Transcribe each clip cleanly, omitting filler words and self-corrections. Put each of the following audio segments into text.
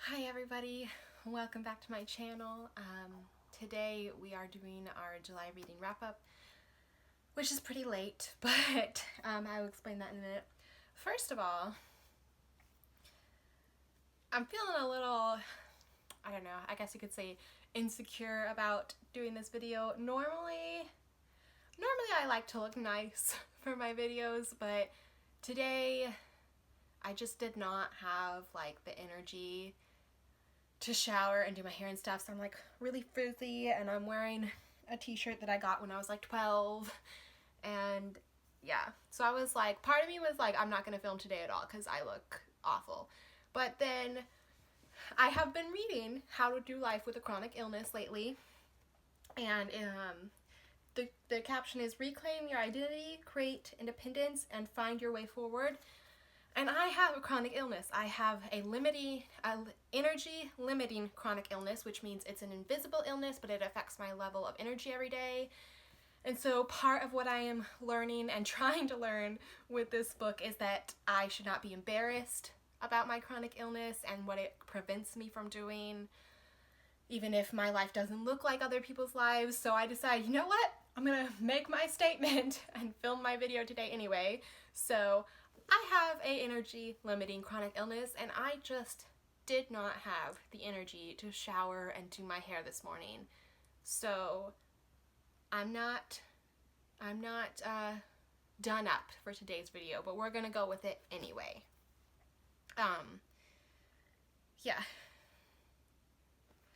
Hi everybody, welcome back to my channel. Today we are doing our July reading wrap-up, which is pretty late, but I will explain that in a minute. First of all, I'm feeling a little, I don't know, I guess you could say insecure about doing this video. Normally I like to look nice for my videos, but today I just did not have like the energy to shower and do my hair and stuff, so I'm like really frizzy, and I'm wearing a t-shirt that I got when I was like 12, and yeah, so I was like, part of me was like, I'm not gonna film today at all because I look awful. But then I have been reading How to Do Life with a Chronic Illness lately, and the caption is Reclaim Your Identity, Create Independence, and Find Your Way Forward. And I have a chronic illness. I have a energy limiting chronic illness, which means it's an invisible illness, but it affects my level of energy every day. And so part of what I am learning and trying to learn with this book is that I should not be embarrassed about my chronic illness and what it prevents me from doing, even if my life doesn't look like other people's lives. So I decided, you know what? I'm gonna make my statement and film my video today anyway. So I have a energy limiting chronic illness, and I just did not have the energy to shower and do my hair this morning. So I'm not done up for today's video, but we're gonna go with it anyway. Yeah.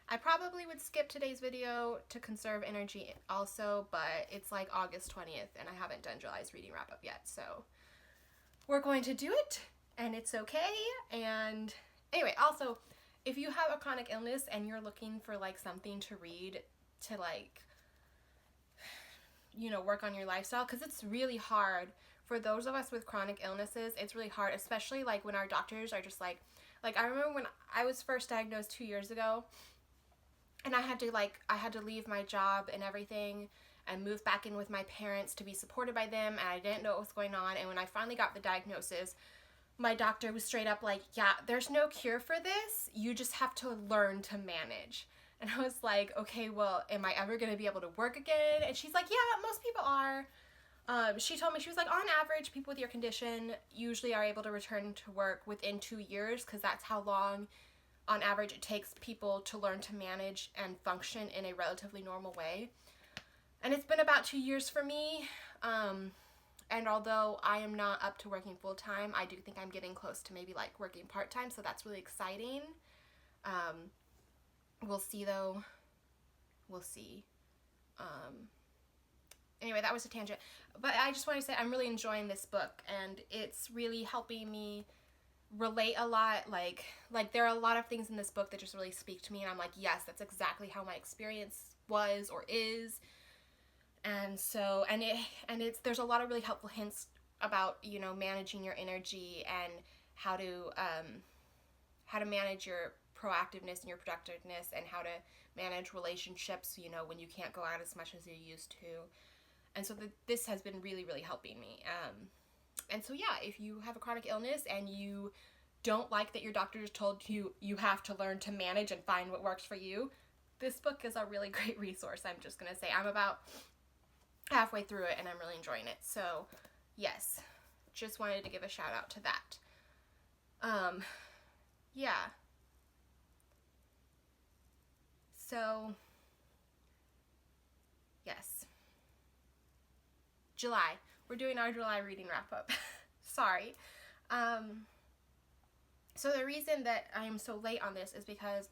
I probably would skip today's video to conserve energy also, but it's like August 20th and I haven't done July's reading wrap up yet, so we're going to do it, and it's okay. And anyway, also, if you have a chronic illness and you're looking for like something to read to like, you know, work on your lifestyle, because it's really hard for those of us with chronic illnesses. It's really hard, especially like when our doctors are just like I remember when I was first diagnosed 2 years ago, and I had to leave my job and everything and move back in with my parents to be supported by them, and I didn't know what was going on. And when I finally got the diagnosis, my doctor was straight up like, yeah, there's no cure for this, you just have to learn to manage. And I was like, okay, well, am I ever going to be able to work again? And she's like, yeah, most people are. She told me, she was like, on average, people with your condition usually are able to return to work within 2 years, because that's how long on average it takes people to learn to manage and function in a relatively normal way. And it's been about 2 years for me, and although I am not up to working full-time, I do think I'm getting close to maybe like working part-time, so that's really exciting. We'll see though. We'll see. Anyway, that was a tangent, but I just want to say I'm really enjoying this book, and it's really helping me relate a lot. Like there are a lot of things in this book that just really speak to me, and I'm like, yes, that's exactly how my experience was or is. And so, there's a lot of really helpful hints about, you know, managing your energy and how to manage your proactiveness and your productiveness, and how to manage relationships, you know, when you can't go out as much as you used to. And so this has been really, really helping me. And so yeah, if you have a chronic illness and you don't like that your doctor just told you you have to learn to manage and find what works for you, this book is a really great resource. I'm just gonna say I'm about halfway through it and I'm really enjoying it. So yes, just wanted to give a shout out to that. Yeah. So yes. July. We're doing our July reading wrap up. Sorry. So the reason that I am so late on this is because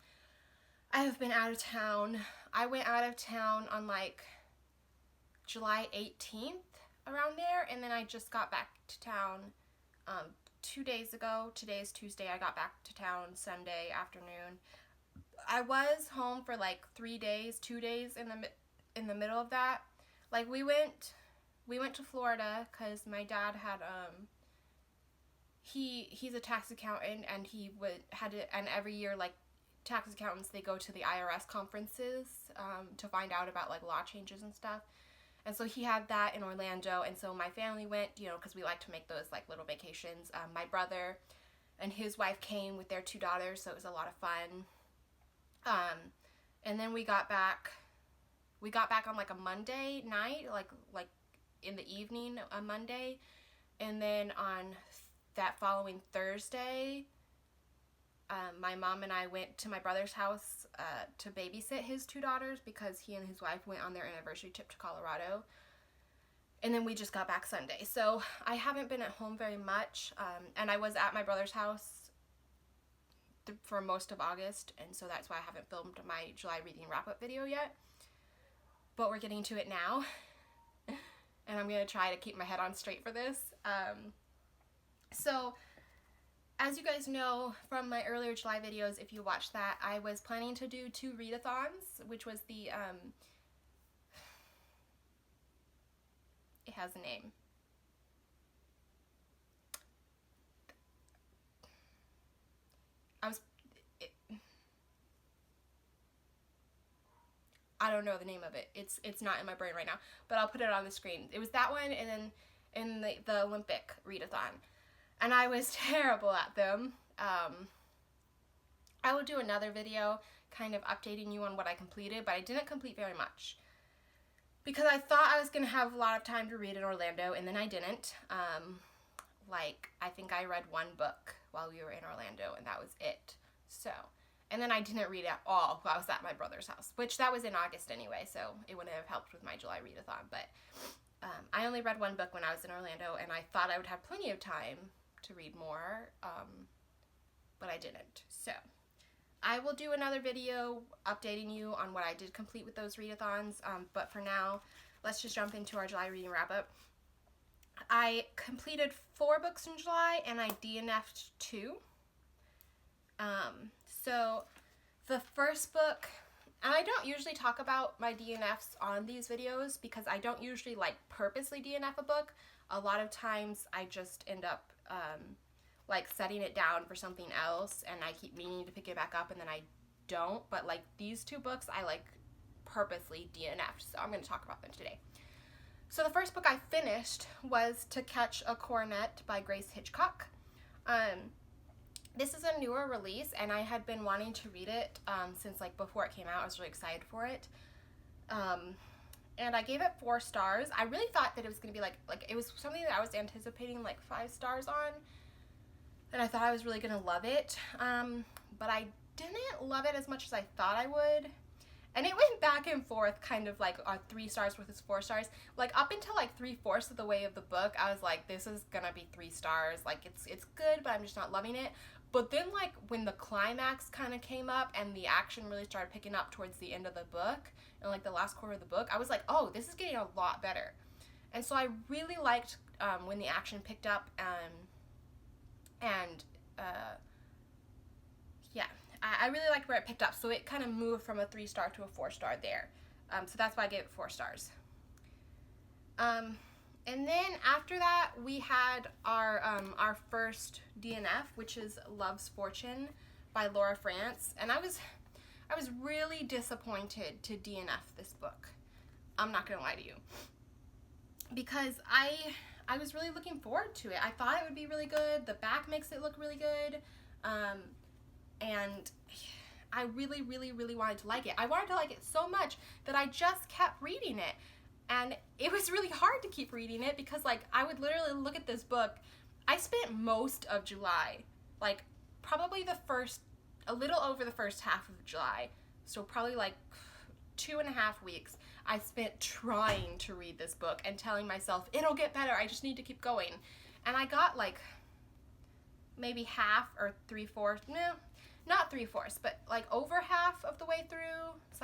I have been out of town. I went out of town on like July 18th, around there, and then I just got back to town 2 days ago. Today is Tuesday. I got back to town Sunday afternoon. I was home for like 3 days, 2 days in the middle of that. Like we went to Florida because my dad had he's a tax accountant, and and every year, like, tax accountants, they go to the IRS conferences to find out about like law changes and stuff. And so he had that in Orlando, and so my family went, you know, because we like to make those like little vacations. My brother and his wife came with their 2 daughters, so it was a lot of fun. And then we got back on like a Monday night, like in the evening, a Monday, and then on that following Thursday, my mom and I went to my brother's house to babysit his 2 daughters because he and his wife went on their anniversary trip to Colorado. And then we just got back Sunday. So I haven't been at home very much. And I was at my brother's house for most of August. And so that's why I haven't filmed my July reading wrap-up video yet. But we're getting to it now. And I'm going to try to keep my head on straight for this. So, as you guys know from my earlier July videos, if you watched that, I was planning to do 2 readathons, which was the, it has a name. I don't know the name of it. It's not in my brain right now, but I'll put it on the screen. It was that one, and then in the Olympic readathon. And I was terrible at them. I will do another video kind of updating you on what I completed, but I didn't complete very much. Because I thought I was going to have a lot of time to read in Orlando, and then I didn't. I think I read 1 book while we were in Orlando, and that was it. So, and then I didn't read at all while I was at my brother's house, which that was in August anyway, so it wouldn't have helped with my July readathon. But I only read 1 book when I was in Orlando, and I thought I would have plenty of time to read more, but I didn't. So I will do another video updating you on what I did complete with those readathons, but for now, let's just jump into our July reading wrap-up. I completed 4 books in July, and I DNF'd 2. So the first book, and I don't usually talk about my DNFs on these videos because I don't usually purposely DNF a book. A lot of times I just end up setting it down for something else, and I keep meaning to pick it back up and then I don't. But these 2 books I purposely DNF'd, so I'm going to talk about them today. So the first book I finished was To Catch a Coronet by Hitchcock. This is a newer release, and I had been wanting to read it since before it came out. I was really excited for it. And I gave it 4 stars. I really thought that it was going to be it was something that I was anticipating 5 stars on. And I thought I was really going to love it. But I didn't love it as much as I thought I would. And it went back and forth, kind of 3 stars versus 4 stars. Up until 3/4 of the way of the book, I was like, this is gonna be 3 stars. It's good, but I'm just not loving it. But then when the climax kind of came up and the action really started picking up towards the end of the book, and the last quarter of the book, I was like, oh, this is getting a lot better. And so I really liked when the action picked up, yeah. I really liked where it picked up, so it kind of moved from a 3-star to a 4-star there. So that's why I gave it 4 stars. And then after that, we had our first DNF, which is Love's Fortune by Laura Frantz. And I was really disappointed to DNF this book. I'm not gonna lie to you, because I was really looking forward to it. I thought it would be really good. The back makes it look really good. And I really, really, really wanted to like it. I wanted to like it so much that I just kept reading it. And it was really hard to keep reading it because, I would literally look at this book. I spent most of July, probably a little over the first half of July, so probably 2.5 weeks, I spent trying to read this book and telling myself, it'll get better, I just need to keep going. And I got, maybe half or 3/4, no, not 3/4, but over half of the way through. It's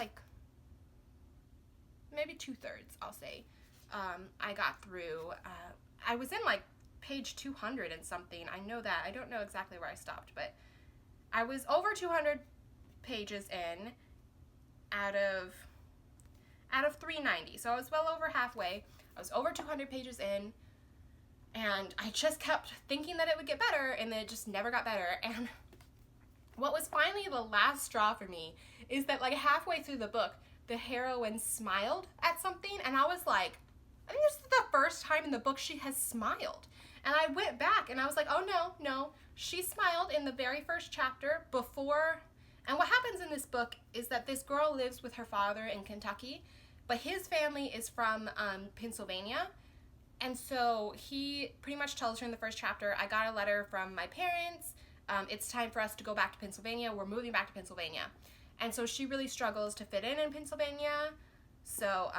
maybe 2/3, I'll say. I got through. I was in page 200 and something. I know that. I don't know exactly where I stopped, but I was over 200 pages in out of 390. So I was well over halfway. I was over 200 pages in. And I just kept thinking that it would get better, and then it just never got better. And what was finally the last straw for me is that halfway through the book, the heroine smiled at something, and I was like, I think this is the first time in the book she has smiled. And I went back and I was like, oh no, She smiled in the very first chapter before, and what happens in this book is that this girl lives with her father in Kentucky, but his family is from Pennsylvania, and so he pretty much tells her in the first chapter, I got a letter from my parents, it's time for us to go back to Pennsylvania, we're moving back to Pennsylvania. And so she really struggles to fit in Pennsylvania, so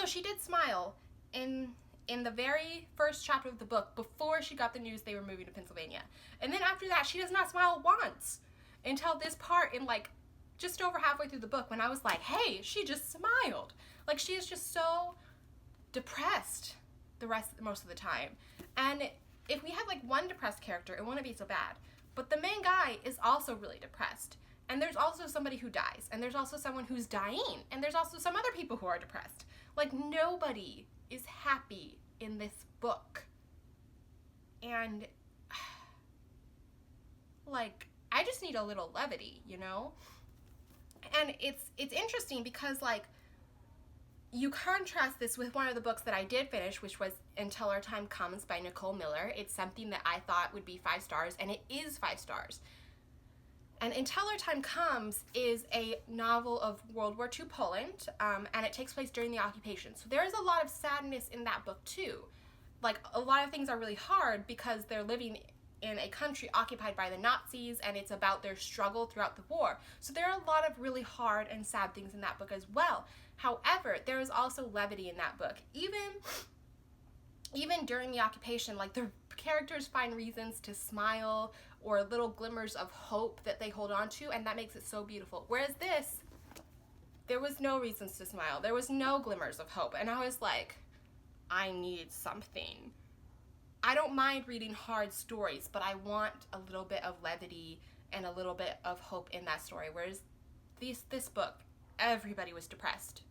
she did smile in the very first chapter of the book before she got the news they were moving to Pennsylvania. And then after that, she does not smile once until this part in like just over halfway through the book when I was like, hey, she just smiled. Like, she is just so depressed most of the time. And if we had like one depressed character, it wouldn't be so bad. But the main guy is also really depressed. And there's also somebody who dies. And there's also someone who's dying. And there's also some other people who are depressed. Like, nobody is happy in this book. And like, I just need a little levity, you know? And it's interesting because like, you contrast this with one of the books that I did finish, which was Until Our Time Comes by Nicole Miller. It's something that I thought would be 5 stars, and it is 5 stars. And Until Our Time Comes is a novel of World War II Poland, and it takes place during the occupation. So there is a lot of sadness in that book too. Like, a lot of things are really hard because they're living in a country occupied by the Nazis, and it's about their struggle throughout the war. So there are a lot of really hard and sad things in that book as well. However, there is also levity in that book. Even during the occupation, like, the characters find reasons to smile or little glimmers of hope that they hold on to, and that makes it so beautiful. Whereas this, there was no reasons to smile. There was no glimmers of hope. And I was like, I need something. I don't mind reading hard stories, but I want a little bit of levity and a little bit of hope in that story. Whereas this book, everybody was depressed.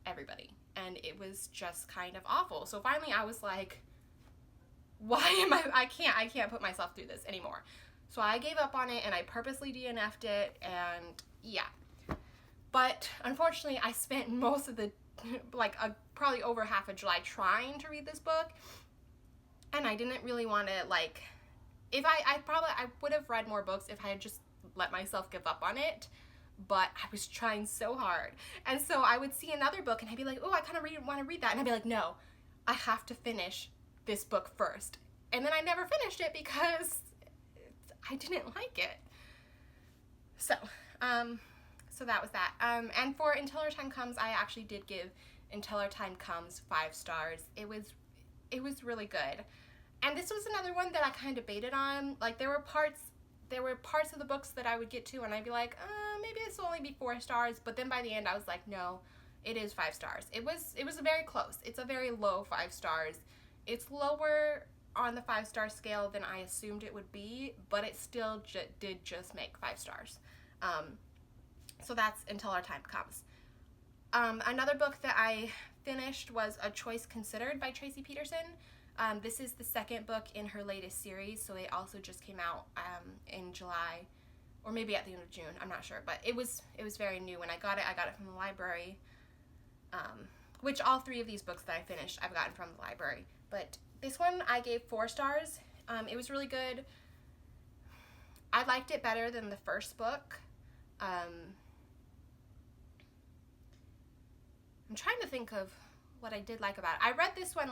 Everybody. And it was just kind of awful. So finally I was like, why am I can't put myself through this anymore. So I gave up on it and I purposely DNF'd it, and yeah. But unfortunately I spent most of the, probably over half of July trying to read this book, and I didn't really want to, like, if I would have read more books if I had just let myself give up on it. But I was trying so hard. And so I would see another book and I'd be like, oh, I kind of want to read that. And I'd be like, no, I have to finish this book first. And then I never finished it because I didn't like it. So that was that. And for Until Our Time Comes, I actually did give Until Our Time Comes 5 stars. It was really good. And this was another one that I kind of debated on. Like, there were parts of the books that I would get to and I'd be like, maybe this will only be 4 stars, but then by the end I was like, no, it is 5 stars. It was very close. It's a very low 5 stars. It's lower on the 5-star scale than I assumed it would be, but it still did just make 5 stars. So that's Until Our Time Comes. Another book that I finished was A Choice Considered by Tracie Peterson. This is the 2nd book in her latest series, so it also just came out in July, or maybe at the end of June, I'm not sure, but it was very new. When I got it from the library, which all 3 of these books that I finished I've gotten from the library, but this one I gave 4 stars. It was really good. I liked it better than the first book. I'm trying to think of what I did like about it. I read this one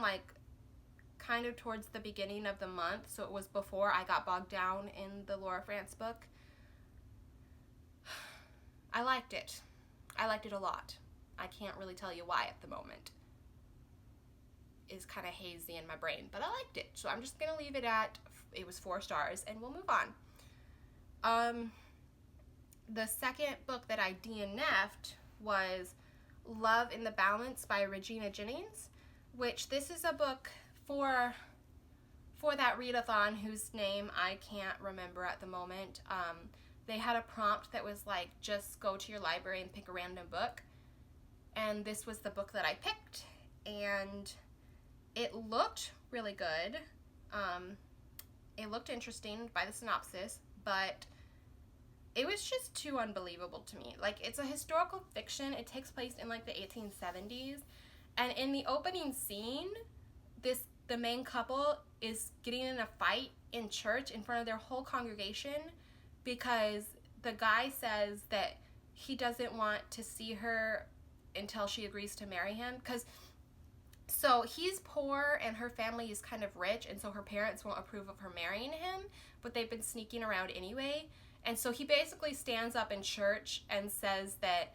kind of towards the beginning of the month, so it was before I got bogged down in the Laura Frantz book. I liked it. I liked it a lot. I can't really tell you why at the moment. It's kind of hazy in my brain, but I liked it. So I'm just going to leave it at, it was 4 stars, and we'll move on. The 2nd book that I DNF'd was Love in the Balance by Regina Jennings, which this is a book for that readathon whose name I can't remember at the moment. They had a prompt that was like, just go to your library and pick a random book, and this was the book that I picked, and it looked really good. It looked interesting by the synopsis, but it was just too unbelievable to me. Like, it's a historical fiction. It takes place in like the 1870s, and in the opening scene, this the main couple is getting in a fight in church in front of their whole congregation because the guy says that he doesn't want to see her until she agrees to marry him. So he's poor and her family is kind of rich, and so her parents won't approve of her marrying him, but they've been sneaking around anyway. And so he basically stands up in church and says that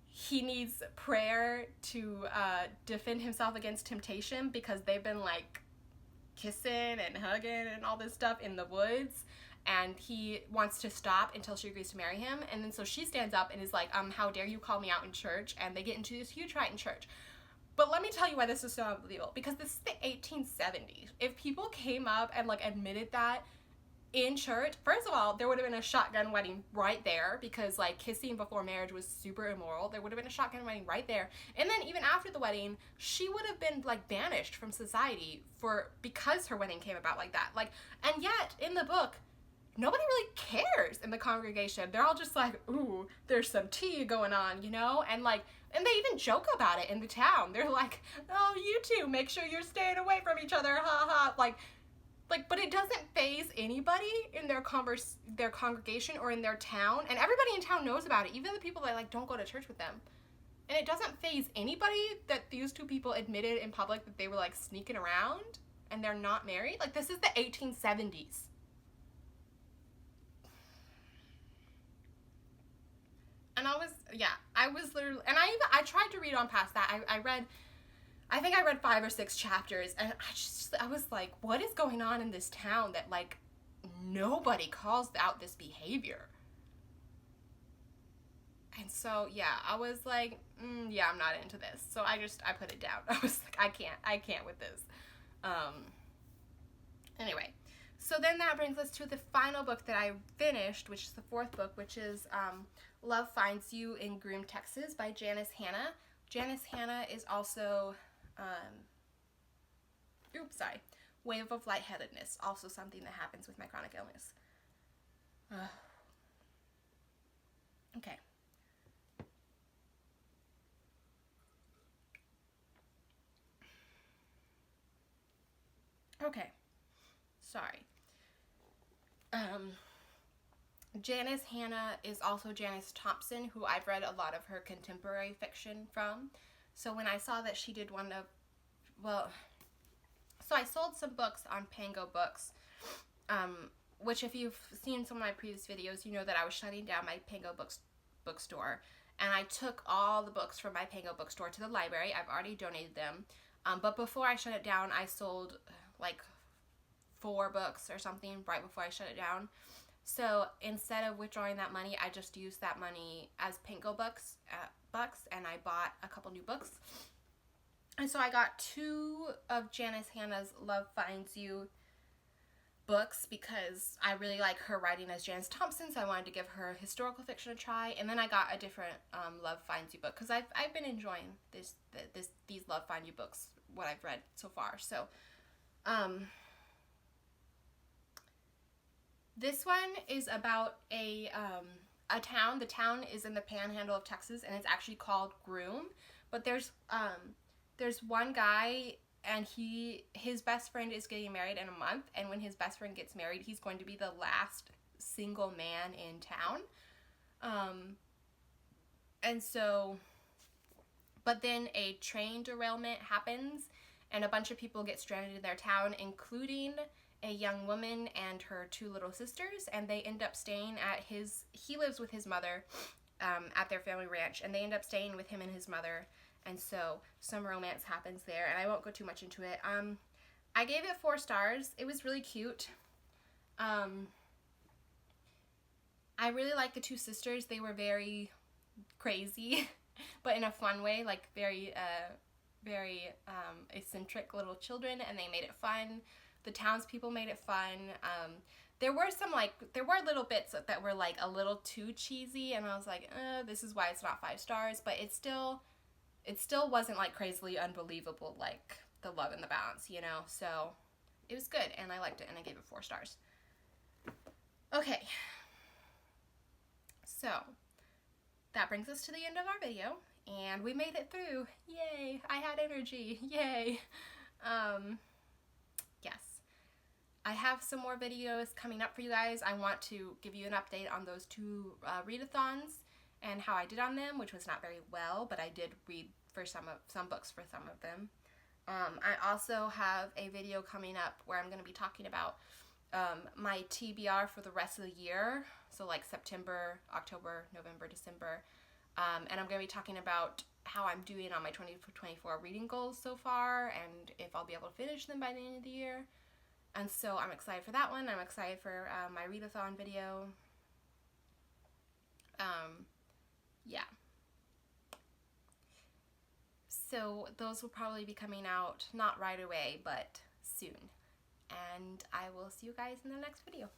he needs prayer to defend himself against temptation because they've been like kissing and hugging and all this stuff in the woods, and he wants to stop until she agrees to marry him. And then so she stands up and is like, how dare you call me out in church? And they get into this huge fight in church. But let me tell you why this is so unbelievable, because this is the 1870s. If people came up and like admitted that in church, first of all, there would have been a shotgun wedding right there, because like kissing before marriage was super immoral. There would have been a shotgun wedding right there. And then even after the wedding, she would have been like banished from society because her wedding came about like that. Like, and yet in the book, nobody really cares in the congregation. They're all just like, ooh, there's some tea going on, you know? And they even joke about it in the town. They're like, oh, you two, make sure you're staying away from each other, ha ha. But it doesn't faze anybody in their congregation or in their town, and everybody in town knows about it, even the people that like don't go to church with them. And it doesn't faze anybody that these two people admitted in public that they were like sneaking around and they're not married. Like, this is the 1870s. And I was literally, and I tried to read on past that. I think I read 5 or 6 chapters, and I was like, what is going on in this town that like nobody calls out this behavior? And so yeah, I was like, yeah, I'm not into this. So I put it down. I was like, I can't with this. Anyway, so then that brings us to the final book that I finished, which is the 4th book, which is Love Finds You in Groom, Texas by Janice Hanna. Janice Hanna is also, wave of lightheadedness, also something that happens with my chronic illness. Okay. Okay. Sorry. Janice Hanna is also Janice Thompson, who I've read a lot of her contemporary fiction from. So when I saw that she did so I sold some books on Pango Books, which if you've seen some of my previous videos, you know that I was shutting down my Pango bookstore, and I took all the books from my Pango bookstore to the library. I've already donated them, but before I shut it down, I sold like 4 books or something right before I shut it down. So instead of withdrawing that money, I just used that money as Pango bucks, and I bought a couple new books. And so I got 2 of Janice Hanna's Love Finds You books because I really like her writing as Janice Thompson, so I wanted to give her historical fiction a try. And then I got a different Love Finds You book because I've been enjoying these Love Find You books, what I've read so far. So this one is about a town. The town is in the panhandle of Texas, and it's actually called Groom. But there's one guy, and his best friend is getting married in a month, and when his best friend gets married, he's going to be the last single man in town. And so, but then a train derailment happens, and a bunch of people get stranded in their town, including a young woman and her 2 little sisters, and they end up staying at he lives with his mother at their family ranch, and they end up staying with him and his mother, and so some romance happens there, and I won't go too much into it. I gave it 4 stars. It was really cute. I really liked the 2 sisters. They were very crazy, but in a fun way, like very eccentric little children, and they made it fun. The townspeople made it fun. There were little bits that were like a little too cheesy, and I was like, this is why it's not 5 stars, but it still wasn't like crazily unbelievable like The Love and the Balance, you know? So it was good, and I liked it, and I gave it 4 stars. Okay. So that brings us to the end of our video, and we made it through. Yay! I had energy. Yay! I have some more videos coming up for you guys. I want to give you an update on those 2 readathons and how I did on them, which was not very well, but I did read for some books for some of them. I also have a video coming up where I'm going to be talking about my TBR for the rest of the year, so like September, October, November, December, and I'm going to be talking about how I'm doing on my 2024 reading goals so far, and if I'll be able to finish them by the end of the year. And so I'm excited for that one. I'm excited for my readathon video. Yeah. So those will probably be coming out, not right away, but soon. And I will see you guys in the next video.